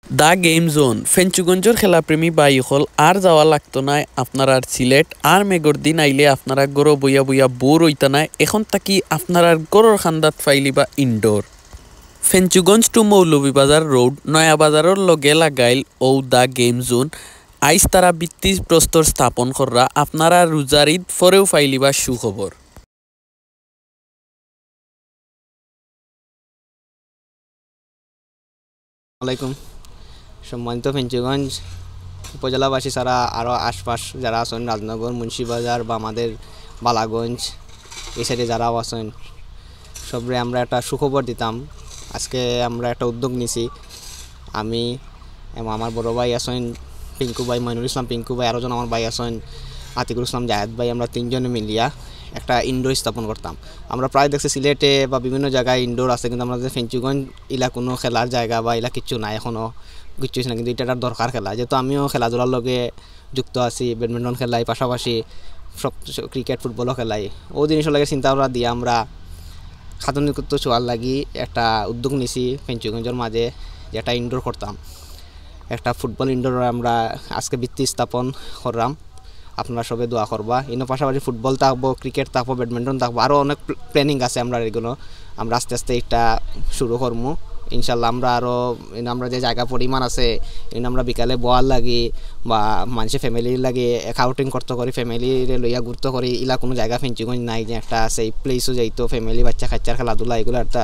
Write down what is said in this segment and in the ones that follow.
The game zone ফেঞ্চুগঞ্জর খেলাপ্রেমী বাইকল আর যাওয়া লাগতো না আপনার আর সিলেট আর মেঘর দিন আইলে আপনারা গরো বইয়া বইয়া বোর হইতা না এখন তাকি আপনার আর গরর খান্দাত ফাইলি বা indoor Fenchuganj to Moulvibazar road নয়া বাজারের লগে লাগাইল ও দ্য গেম জোন আইস তারা ভিত্তি প্রস্তর স্থাপন কররা আপনারা রোজার ঈদ ফরেও ফাইলিবা সুখবর। আলাইকুম সম্মানিত ফেঞ্চুগঞ্জ উপজেলাবাসী ছাড়া আরও আশপাশ যারা আছেন রাজনগর মুন্সিবাজার বা আমাদের বালাগঞ্জ এই সাইডে যারাও আছেন সবরে আমরা একটা সুখবর দিতাম। আজকে আমরা একটা উদ্যোগ নিছি, আমি এবং আমার বড় ভাই আছেন পিঙ্কু ভাই, মইনুল ইসলাম পিঙ্কু ভাই, আরও জন আমার ভাই আছেন আতিকুল ইসলাম জাহেদ ভাই, আমরা তিনজনে মিলিয়া একটা ইনডোর স্থাপন করতাম। আমরা প্রায় দেখছি সিলেটে বা বিভিন্ন জায়গায় ইনডোর আছে, কিন্তু আমাদের ফেঞ্চুগঞ্জ ইলা কোনো খেলার জায়গা বা ইলা কিচ্ছু নাই, এখনও কিচ্ছু না। কিন্তু এটা একটা দরকার খেলা, যেহেতু আমিও খেলাধুলার লগে যুক্ত আছি, ব্যাডমিন্টন খেলাই পাশাপাশি সব ক্রিকেট ফুটবলও খেলাই। ও জিনিসের লাগে চিন্তাভাবনা দিয়ে আমরা খাতনিকত্ব চোয়ার লাগি একটা উদ্যোগ নিছি ফেঞ্চুগঞ্জের মাঝে, যেটা ইনডোর করতাম। একটা ফুটবল ইনডোর আমরা আজকে ভিত্তি স্থাপন করলাম। আপনারা সবে দোয়া করবা। এর পাশাপাশি ফুটবল থাকবো, ক্রিকেট থাকবো, ব্যাডমিন্টন থাকবো, আরও অনেক প্ল্যানিং আছে। আমরা এগুলো আমরা আস্তে আস্তে এটা শুরু করবো ইনশাল্লাহ। আমরা আরও আমরা যে জায়গা পরিমাণ আছে আমরা বিকালে বোয়ার লাগি বা মানুষের ফ্যামিলির লাগে এক আউটিং করতে করি, ফ্যামিলির লইয়া ঘুরতে করি। ইলা কোনো জায়গা ফেঞ্চুগঞ্জ নাই যে একটা সেই প্লেসও যাইতো ফ্যামিলি বাচ্চা কাচ্চার খেলাধুলা, এগুলো একটা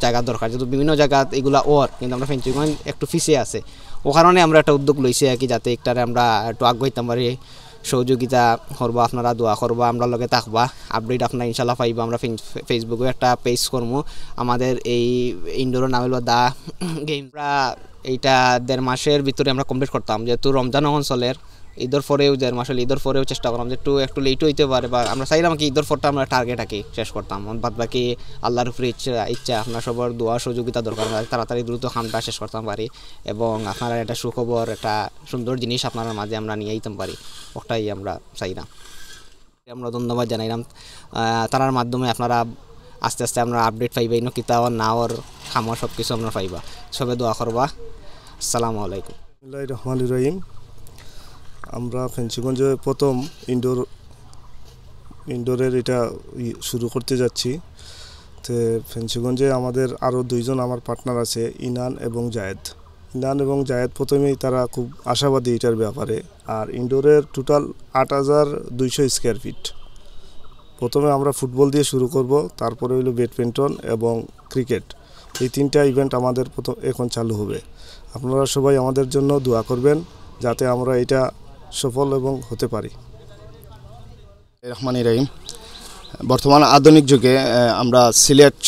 জায়গা দরকার। যেহেতু বিভিন্ন জায়গা এগুলা কিন্তু আমরা ফেঞ্চুগঞ্জ একটু পিছিয়ে আছে, ও কারণে আমরা একটা উদ্যোগ লইছি আর কি, যাতে একটারে আমরা একটু আগাইতাম পারি। সহযোগিতা করবা, আপনারা দোয়া করবা, আমরা লগে থাকবা, আপডেট আপনারা ইনশাল্লাহ পাইবা। আমরা ফেসবুকে একটা পেজ করবো, আমাদের এই ইনডোরের নাম হলো দ্য গেম। আমরা এইটা 1.5 মাসের ভিতরে আমরা কমপ্লিট করতাম, যেহেতু রমজান অঞ্চলের ঈদের পরেও 1.5 মাস হলে ঈদের পরেও চেষ্টা করলাম যে একটু লেট হইতে পারে, বা আমরা চাইলাম কি ঈদের পরটা আমরা টার্গেট আঁকি শেষ করতাম। বাদ বাকি আল্লাহর উপরে ইচ্ছা আপনার সবার দোয়া সহযোগিতা দরকার, তাড়াতাড়ি দ্রুত কামটা শেষ করতে পারি এবং আপনারা একটা সুখবর, একটা সুন্দর জিনিস আপনার মাঝে আমরা নিয়ে আইতাম পারি, ওটাই আমরা চাইলাম। আমরা ধন্যবাদ জানাইলাম তার মাধ্যমে আপনারা আস্তে আস্তে আমরা আপডেট পাইবা, ইনো কিতাব নাওর খামর সব কিছু আমরা পাইবা। সবে দোয়া করবা। আসসালামু আলাইকুম। বিসমিল্লাহির রহমানির রহিম। আমরা ফেঞ্চুগঞ্জে প্রথম ইনডোরের এটা শুরু করতে যাচ্ছি। তো ফেঞ্চুগঞ্জে আমাদের আরও 2 জন আমার পার্টনার আছে, ইনান এবং জায়েদ প্রথমেই তারা খুব আশাবাদী এটার ব্যাপারে। আর ইনডোরের টোটাল 8200 স্কোয়ার ফিট। প্রথমে আমরা ফুটবল দিয়ে শুরু করব, তারপরে হলো ব্যাডমিন্টন এবং ক্রিকেট, এই 3টা ইভেন্ট আমাদের এখন চালু হবে। আপনারা সবাই আমাদের জন্য দোয়া করবেন যাতে আমরা এটা সফল এবং হতে পারি। রহমানির রহিম। বর্তমান আধুনিক যুগে আমরা সিলেট,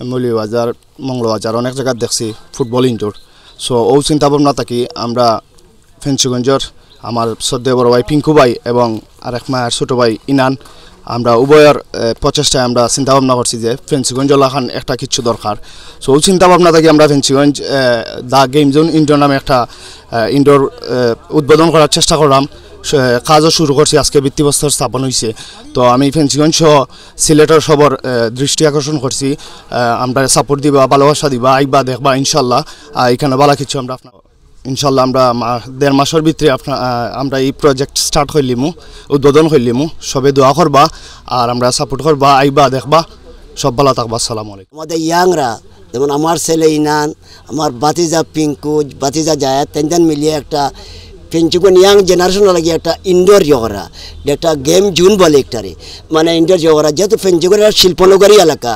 মৌলভীবাজার, মঙ্গলবাজার অনেক জায়গায় দেখছি ফুটবল ইনডোর। সো ও চিন্তা ভাবনা থাকি আমরা ফেঞ্চুগঞ্জের আমার শ্রদ্ধেয় বড় ভাই পিঙ্কু ভাই এবং আরেক মায়ের ছোটো ভাই ইনান, আমরা উভয়ের প্রচেষ্টায় আমরা চিন্তা ভাবনা করছি যে ফেঞ্চুগঞ্জ এলাকান একটা কিছু দরকার। সো ওই চিন্তা ভাবনা থেকে আমরা Fenchuganj the game zone indoor নামে একটা ইনডোর উদ্বোধন করার চেষ্টা করলাম। কাজও শুরু করছি, আজকে ভিত্তিপ্রস্তর স্থাপন হয়েছে। তো আমি ফেঞ্চুগঞ্জ সহ সিলেটের সবার দৃষ্টি আকর্ষণ করছি, আমরা সাপোর্ট দিবা, ভালোবাসা দিবা, আইবা দেখবা ইনশাল্লাহ। এখানে ভালো কিছু আমরা ইনশাল্লাহ আমরা 1.5 মাসের ভিতরে আমরা এই প্রজেক্ট স্টার্ট করলিমু, উদ্বোধন করলিমু। সবে দোয়া করবা আর আমরা সাপোর্ট করবা, আইবা দেখবা, সব ভালো থাকবা। আসসালামু আলাইকুম। আমাদের ইয়াংরা যেমন আমার ছেলে ইনান, আমার বাতিজা পিঙ্কু, বাতিজা জায়েদ, 3জন মিলিয়ে একটা ফেঞ্চুগঞ্জ ইয়াং জেনারেশন লাগে একটা ইনডোর জগরা, একটা গেম জোন বলে একটারে, মানে ইনডোর জগরা। যেহেতু ফেঞ্চুগঞ্জের শিল্পনগরী এলাকা,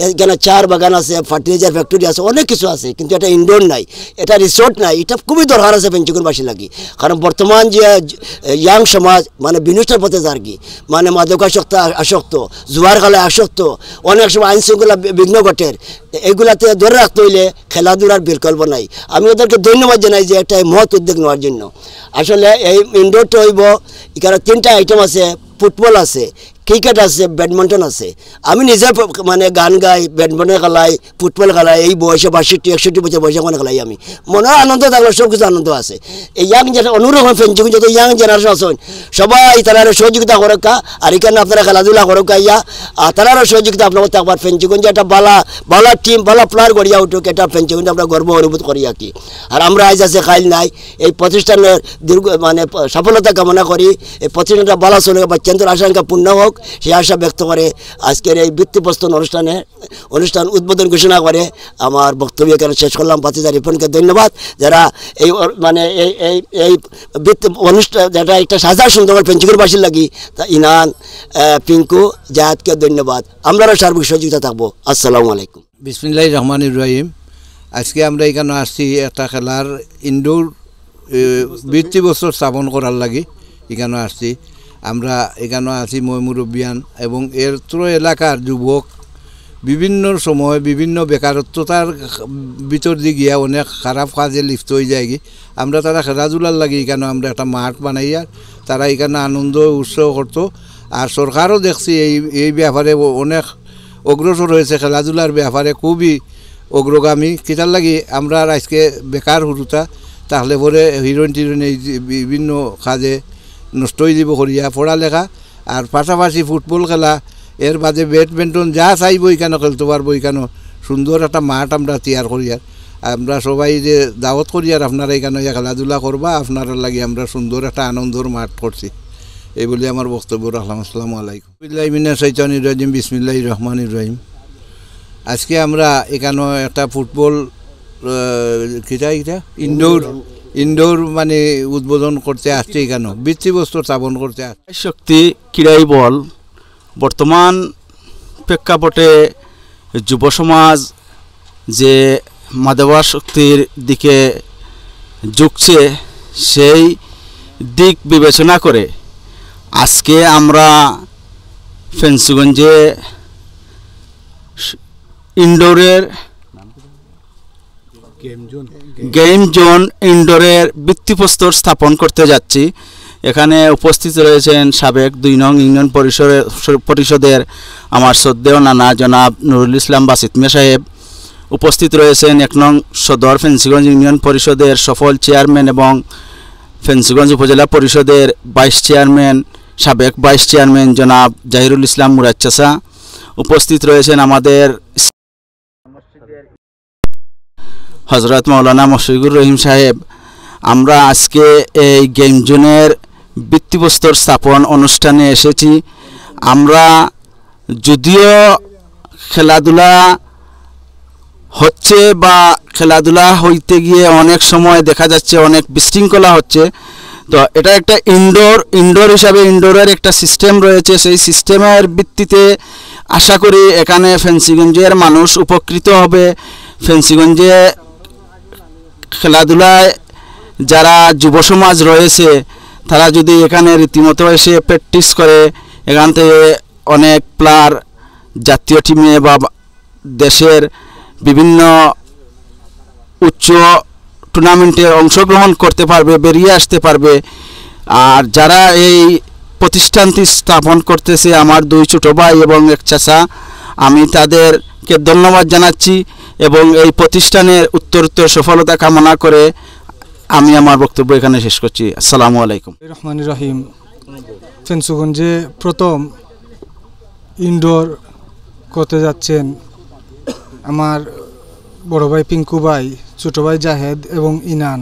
এখানে চার বাগান আছে, ফার্টিলাইজার ফ্যাক্টরি আছে, অনেক কিছু আছে, কিন্তু এটা ইনডোর নাই, এটা রিসোর্ট নাই। এটা খুবই দরকার আছে ফেঞ্চুগঞ্জবাসী লাগে, কারণ বর্তমান যে ইয়াং সমাজ মানে বিনষ্টের পথে যার কি, মানে আসক্ত, জুয়ার খেলায় আসক্ত, অনেক সময় আইন শৃঙ্খলা বিঘ্ন ঘটের, এগুলাতে ধরে রাখতে হইলে খেলাধুলার বিকল্প নাই। আমি ওদেরকে ধন্যবাদ জানাই যে একটা মহৎ উদ্যোগ নেওয়ার জন্য। আসলে এই ইনডোরটা হইব, এখানে 3টা আইটেম আছে, ফুটবল আছে, ক্রিকেট আছে, ব্যাডমিন্টন আছে। আমি নিজে মানে গান গাই, ব্যাডমিন্টন খেলাই, ফুটবল খেলাই, এই বয়সে 62-61 বছর বয়সে মানে খেলাই। আমি মনে আনন্দ থাকলে সব কিছু আনন্দ আছে। এই ইয়াং জেনারেশন অনুরকম ফেঞ্চুগঞ্জ যত ইয়াং জেনারেশন আছেন সবাই তারা সহযোগিতা করকা, আর এখানে আপনারা খেলাধুলা করকা ইয়া, আর তারা সহযোগিতা আপনার থাকবার। ফেঞ্চুগঞ্জ একটা বালা টিম, বালা প্লেয়ার গড়িয়া উঠুক, এটা ফেঞ্চুগঞ্জ আমরা গর্ব অনুভূত করি আর কি। আর আমরা আজ আছে খাইল নাই, এই প্রতিষ্ঠানের দীর্ঘ মানে সফলতা কামনা করি। এই প্রতিষ্ঠানটা বালা চলে, বাচ্চাদের আশঙ্কা পূর্ণ হোক, সেই আশা ব্যক্ত করে আজকের এই ভিত্তিপ্রস্তর অনুষ্ঠান উদ্বোধন ঘোষণা করে আমার বক্তব্য এখানে শেষ করলাম। বাতিজা রিপনকে ধন্যবাদ, যারা এই মানে এই অনুষ্ঠান যেটা একটা সাজা সুন্দর পেঞ্চুগড়বাসীর লাগি, তা ইনান, পিঙ্কু, জাহাদকে ধন্যবাদ। আমরাও সার্বিক সহযোগিতা থাকবো। আসসালামু আলাইকুম। বিসমিল্লাহির রহমানির রহিম। আজকে আমরা এখানে আসছি একটা খেলার ইনডোর ভিত্তিপ্রস্তর স্থাপন করার লাগি এখানে আসছি। আমরা এখানে আছি মুরব্বিয়ান এবং এর এলাকার যুবক বিভিন্ন সময় বিভিন্ন বেকারত্বতার ভিতর দিয়ে গিয়া অনেক খারাপ কাজে লিপ্ত হয়ে যায়। আমরা তারা খেলাধুলার লাগে এখানে আমরা একটা মাঠ বানাইয়া তারা এখানে আনন্দ উৎসব করতো। আর সরকারও দেখছি এই ব্যাপারে অনেক অগ্রসর হয়েছে, খেলাধুলার ব্যাপারে খুবই অগ্রগামী। কিতার লাগি আমরা আজকে বেকার হুরুতা তাহলে পরে হিরোইন এই বিভিন্ন কাজে নষ্ট হয়ে যাব করিয়া পড়ালেখা, আর পাশাপাশি ফুটবল খেলা, এর বাদে ব্যাডমিন্টন যা চাইব এখানে খেলতে পারবো। এখানে সুন্দর একটা মাঠ আমরা তৈয়ার করিয়ার আমরা সবাই যে দাওয়াত করিয়ার আপনারা এখানে খেলাধুলা করবা, আপনারা লাগে আমরা সুন্দর একটা আনন্দর মাঠ করছি। এই বলে আমার বক্তব্য রাখলাম। আসসালামু আলাইকুম। বিসমিল্লাহির শাইতানির রাজিম, বিসমিল্লাহির রহমানির রহিম। আজকে আমরা এখানে একটা ফুটবল ইনডোর মানে উদ্বোধন করতে আসছি, এখানে ভিত্তিপ্রস্তর স্থাপন করতে আসছি। শক্তি ক্রীড়াই বল বর্তমান প্রেক্ষাপটে যুব সমাজ যে মাদকাসক্তির দিকে ঝুঁকছে, সেই দিক বিবেচনা করে আজকে আমরা ফেঞ্চুগঞ্জে ইনডোরের গেম জোন ইনডোরের ভিত্তিপ্রস্তর স্থাপন করতে যাচ্ছি। এখানে উপস্থিত রয়েছেন সাবেক 2 নং ইউনিয়ন পরিষদের আমার শ্রদ্ধেয় নানা জনাব নুরুল ইসলাম বাসিত মিয়া সাহেব। উপস্থিত রয়েছেন 1 নং সদর ফেঞ্চুগঞ্জ ইউনিয়ন পরিষদের সফল চেয়ারম্যান এবং ফেঞ্চুগঞ্জ উপজেলা পরিষদের সাবেক ভাইস চেয়ারম্যান জনাব জাহিরুল ইসলাম মুরাদ চাচা। উপস্থিত রয়েছেন আমাদের হজরত মাওলানা মশফিকুর রহিম সাহেব। আমরা আজকে এই গেম জোনের ভিত্তিপ্রস্তর স্থাপন অনুষ্ঠানে এসেছি। আমরা যদিও খেলাধুলা হচ্ছে বা খেলাধুলা হইতে গিয়ে অনেক সময় দেখা যাচ্ছে অনেক বিশৃঙ্খলা হচ্ছে, তো এটা একটা ইনডোর হিসাবে ইনডোরের একটা সিস্টেম রয়েছে। সেই সিস্টেমের ভিত্তিতে আশা করি এখানে ফেঞ্চুগঞ্জের মানুষ উপকৃত হবে। ফেঞ্চুগঞ্জে খেলাধুলায় যারা যুব সমাজ রয়েছে তারা যদি এখানে রীতিমতো এসে প্র্যাকটিস করে, এখান থেকে অনেক প্লেয়ার জাতীয় টিমে বা দেশের বিভিন্ন উচ্চ টুর্নামেন্টে অংশগ্রহণ করতে পারবে, বেরিয়ে আসতে পারবে। আর যারা এই প্রতিষ্ঠানটি স্থাপন করতেছে আমার 2 ছোট ভাই এবং 1 চাচা, আমি তাদেরকে ধন্যবাদ জানাচ্ছি এবং এই প্রতিষ্ঠানের উত্তরোত্তর সফলতা কামনা করে আমি আমার বক্তব্য এখানে শেষ করছি। আসসালামু আলাইকুম। রহমানির রহিম। ফেঞ্চুগঞ্জে প্রথম ইনডোর করতে যাচ্ছেন আমার বড় ভাই পিঙ্কু ভাই, ছোট ভাই জাহেদ এবং ইনান।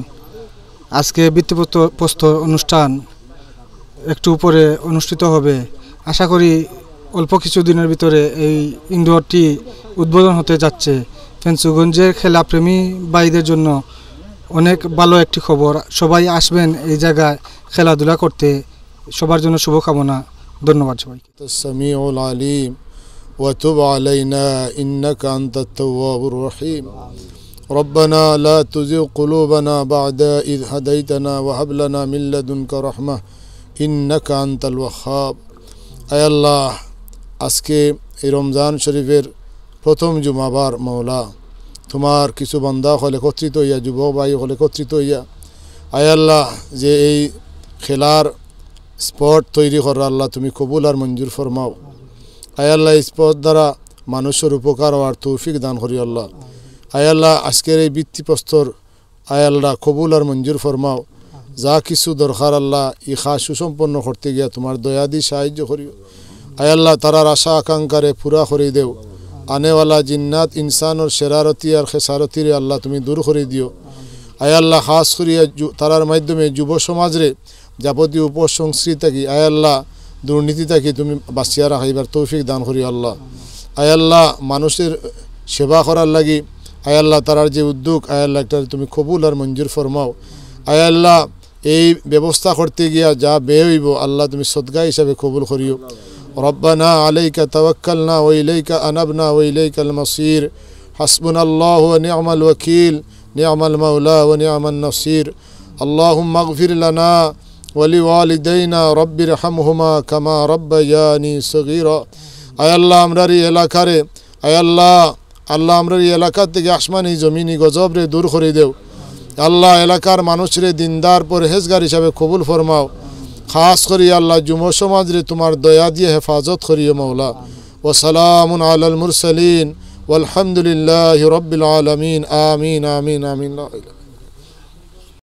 আজকে ভিত্তিপ্রস্তর অনুষ্ঠান একটু উপরে অনুষ্ঠিত হবে। আশা করি অল্প কিছুদিনের ভিতরে এই ইনডোরটি উদ্বোধন হতে যাচ্ছে। ফেঞ্চুগঞ্জের খেলাপ্রেমী ভাইদের জন্য অনেক ভালো একটি খবর। সবাই আসবেন এই জায়গায় খেলাধুলা করতে। সবার জন্য শুভকামনা। ধন্যবাদ সবাইকে। সামিউল আলিম ওয়া তুব আলাইনা ইন্নাকা আনতাত তাওয়াবুর রহিম। ربنا لا تزغ قلوبنا بعد إذ هديتنا وهب لنا من لدنك رحمة إنك أنت الوهاب। আয় আল্লাহ, আজকে এই রমজান শরীফের প্রথম জুমাবার মওলা, তোমার কিছু বান্দা হলে একত্রিত হইয়া, যুবক ভাই হলে একত্রিত হইয়া, আয় আল্লাহ, যে এই খেলার স্পট তৈরি করার আল্লাহ তুমি কবুল আর মঞ্জুর ফরমাও। আয় আল্লাহ স্পট দ্বারা মানুষের উপকার হওয়ার তৌফিক দান করি আল্লাহ। আয় আল্লাহ আজকের এই বৃত্তিপ্রস্তর আয় আল্লাহ কবুল আর মঞ্জুর ফরমাও। যা কিছু দরকার আল্লাহ ই খাস সুসম্পন্ন করতে গিয়া তোমার দয়া দিয়ে সাহায্য করিও। আয় আল্লাহ তারার আশা আকাঙ্ক্ষারে পুরা করে দেও। আনেওয়ালা জিন্নাত ইনসানোর শেরারতি আর খেসারতিরে আল্লাহ তুমি দূর করে দিও। আয় আল্লাহ খাস করিয়া তারার মাধ্যমে যুব সমাজরে যাবতীয় উপসংস্কৃতি থাকি আয় আল্লাহ দুর্নীতি থাকি তুমি বাঁচিয়া রাখাইবার তৌফিক দান করি আল্লাহ। আয় আল্লাহ মানুষের সেবা করার লাগি আয় আল্লাহ তারার যে উদ্যোগ আয় আল্লাহ একটা তুমি কবুল আর মঞ্জুর ফরমাও। আয় আল্লাহ এই ব্যবস্থা করতে গিয়া যা ব্যয় হইব আল্লাহ তুমি সদকা হিসাবে কবুল করিও। রব্বানা আলাইকা তাওয়াক্কালনা ওয়া ইলাইকা আনাবনা ওয়া ইলাইকাল মাসির হাসবুনাল্লাহু ওয়া নি'মাল ওয়াকিল নি'মাল মাওলা ওয়া নি'মান নাসির। আল্লাহুম্মা ইগফির লানা ওয়া লিওয়ালিদাইনা রাব্বিরহামহুমা কামা রাব্বায়ানি সগীরা। আয় আল্লাহ আমরার এই এলাকারে আয় আল্লাহ আমরার এই এলাকা থেকে আসমানি জমিনি গজবরে দূর করে দেও আল্লাহ। এলাকার মানুষরে দিনদার পরহেজগার হিসাবে কবুল ফরমাও। খাস করি আল্লাহ যুব সমাজরে তোমার দয়া দিয়ে হেফাজত করিও মৌলা। ওয়া সালামুন আলাল মুরসালিন ওয়ালহামদুলিল্লাহি রাব্বিল আলামিন। আমিন আমিন আমিন।